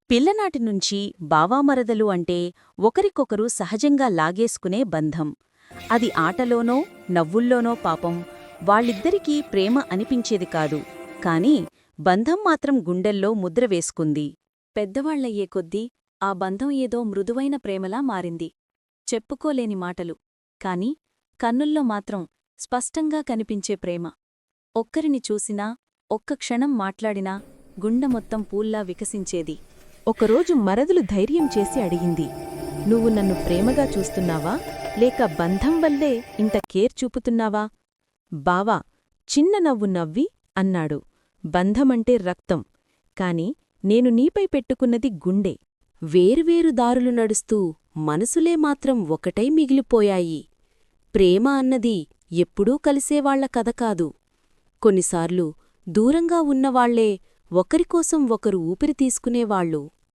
పిల్లనాటినుంచి బావామరదలు అంటే ఒకరికొకరు సహజంగా లాగేసుకునే బంధం. అది ఆటలోనో నవ్వుల్లోనో పాపం వాళ్ళిద్దరికీ ప్రేమ అనిపించేది కాదు. కాని బంధం మాత్రం గుండెల్లో ముద్ర వేసుకుంది. పెద్దవాళ్లయ్యే కొద్దీ ఆ బంధం ఏదో మృదువైన ప్రేమలా మారింది. చెప్పుకోలేని మాటలు, కాని కన్నుల్లో మాత్రం స్పష్టంగా కనిపించే ప్రేమ. ఒక్కరిని చూసినా, ఒక్క క్షణం మాట్లాడినా గుండె మొత్తం పూల్లా వికసించేది. ఒకరోజు మరదలు ధైర్యం చేసి అడిగింది, నువ్వు నన్ను ప్రేమగా చూస్తున్నావా, లేక బంధం వల్లే ఇంత కేర్ చూపుతున్నావా? బావా చిన్న నవ్వు నవ్వి అన్నాడు, బంధమంటే రక్తం, కాని నేను నీపై పెట్టుకున్నది గుండె. వేర్వేరు దారులు నడుస్తూ మనసులే మాత్రం ఒకటై మిగిలిపోయాయి. ప్రేమ అన్నది ఎప్పుడూ కలిసేవాళ్ల కథ కాదు. కొన్నిసార్లు దూరంగా ఉన్నవాళ్లే ఒకరికోసం ఒకరు ఊపిరి తీసుకునేవాళ్ళు.